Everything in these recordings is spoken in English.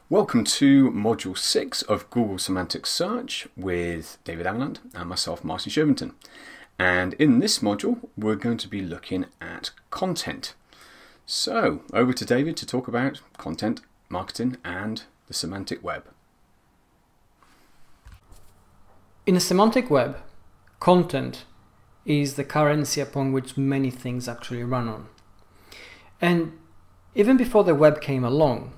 Welcome to Module 6 of Google Semantic Search with David Ameland and myself, Martin Shervington. And in this module, we're going to be looking at content. So, over to David to talk about content marketing and the semantic web. In a semantic web, content is the currency upon which many things actually run on. And even before the web came along,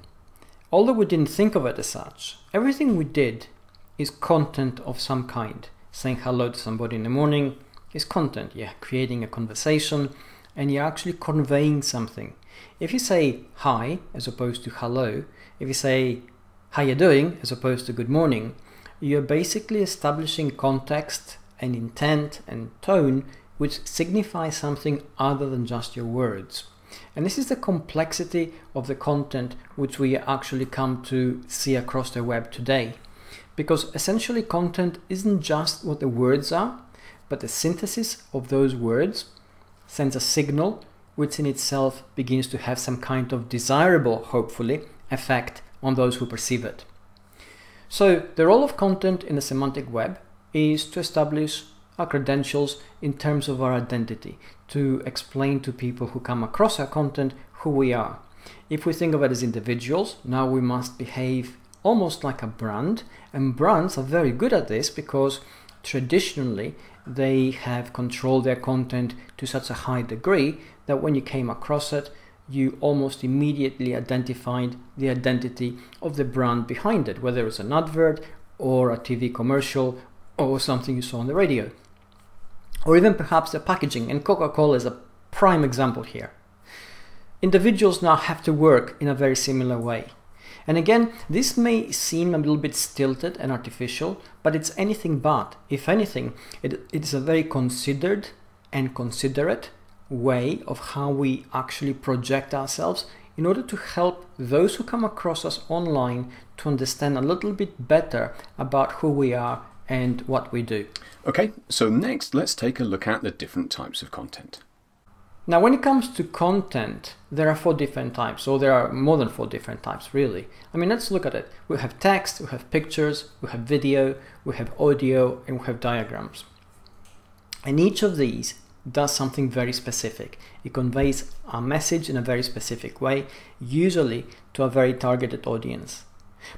although we didn't think of it as such, everything we did is content of some kind. Saying hello to somebody in the morning is content. You're creating a conversation and you're actually conveying something. If you say hi as opposed to hello, if you say how you doing as opposed to good morning, you're basically establishing context and intent and tone which signify something other than just your words. And this is the complexity of the content which we actually come to see across the web today. Because essentially content isn't just what the words are, but the synthesis of those words sends a signal which in itself begins to have some kind of desirable, hopefully, effect on those who perceive it. So the role of content in the semantic web is to establish our credentials in terms of our identity, to explain to people who come across our content who we are. If we think of it as individuals, now we must behave almost like a brand, and brands are very good at this because traditionally they have controlled their content to such a high degree that when you came across it, you almost immediately identified the identity of the brand behind it, whether it's an advert or a TV commercial or something you saw on the radio. Or even perhaps the packaging, and Coca-Cola is a prime example here. Individuals now have to work in a very similar way. And again, this may seem a little bit stilted and artificial, but it's anything but. If anything, it's a very considered and considerate way of how we actually project ourselves in order to help those who come across us online to understand a little bit better about who we are and what we do. Okay, so next let's take a look at the different types of content. Now when it comes to content, there are 4 different types, or there are more than 4 different types really. I mean, let's look at it. We have text, we have pictures, we have video, we have audio, and we have diagrams. And each of these does something very specific. It conveys a message in a very specific way, usually to a very targeted audience.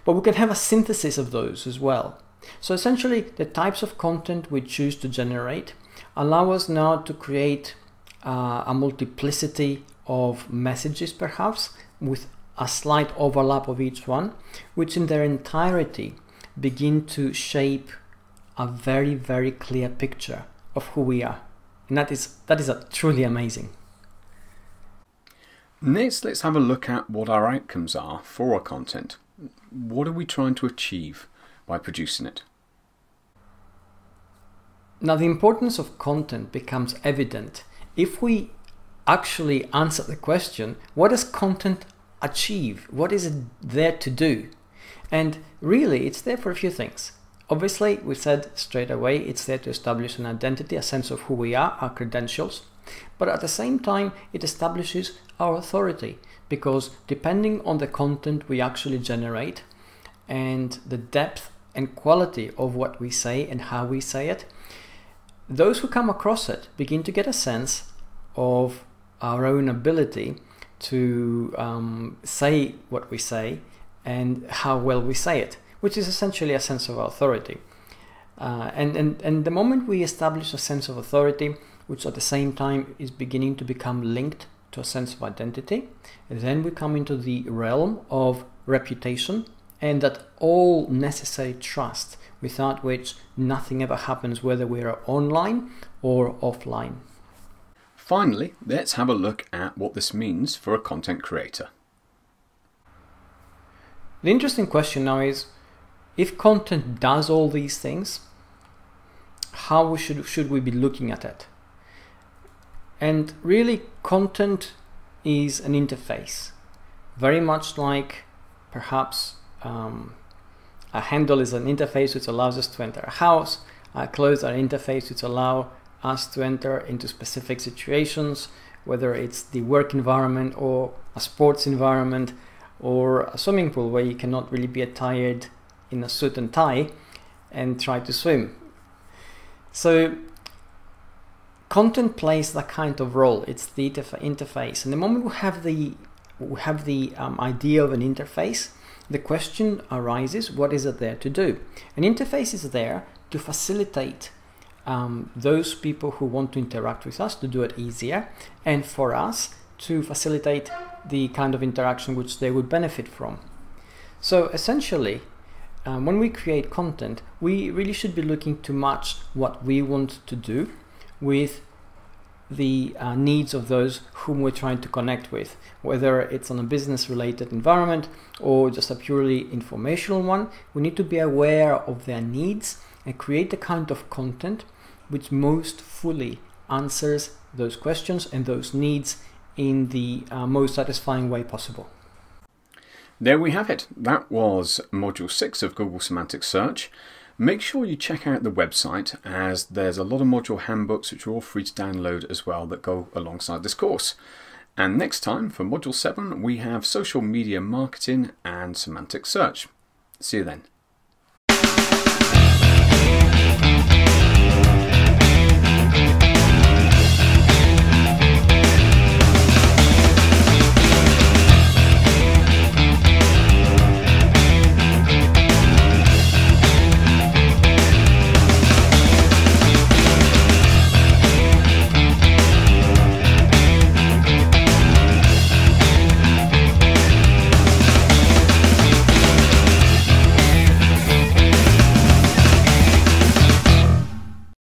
But we can have a synthesis of those as well. So essentially, the types of content we choose to generate allow us now to create a multiplicity of messages, perhaps, with a slight overlap of each one, which in their entirety begin to shape a very, very clear picture of who we are. And that is truly amazing. Next, let's have a look at what our outcomes are for our content. What are we trying to achieve by producing it? Now the importance of content becomes evident if we actually answer the question, what does content achieve? What is it there to do? And really it's there for a few things. Obviously, we said straight away, it's there to establish an identity, a sense of who we are, our credentials. But at the same time, it establishes our authority, because depending on the content we actually generate and the depth and quality of what we say and how we say it, those who come across it begin to get a sense of our own ability to say what we say and how well we say it, which is essentially a sense of authority. And the moment we establish a sense of authority, which at the same time is beginning to become linked to a sense of identity, then we come into the realm of reputation, and that all necessary trust without which nothing ever happens, whether we are online or offline. Finally, let's have a look at what this means for a content creator. The interesting question now is, if content does all these things, how should we be looking at it? And really, content is an interface, very much like perhaps a handle is an interface which allows us to enter a house, clothes are an interface which allow us to enter into specific situations, whether it's the work environment or a sports environment or a swimming pool where you cannot really be attired in a suit and tie and try to swim. So content plays that kind of role. It's the interface, and the moment we have the idea of an interface, the question arises: what is it there to do? An interface is there to facilitate those people who want to interact with us to do it easier, and for us to facilitate the kind of interaction which they would benefit from. So essentially, when we create content, we really should be looking to match what we want to do with the needs of those whom we're trying to connect with, whether it's on a business related environment or just a purely informational one. We need to be aware of their needs and create the kind of content which most fully answers those questions and those needs in the most satisfying way possible. There we have it. That was Module 6 of Google Semantic Search. Make sure you check out the website, as there's a lot of module handbooks which are all free to download as well that go alongside this course. And next time for Module 7 we have social media marketing and semantic search. See you then.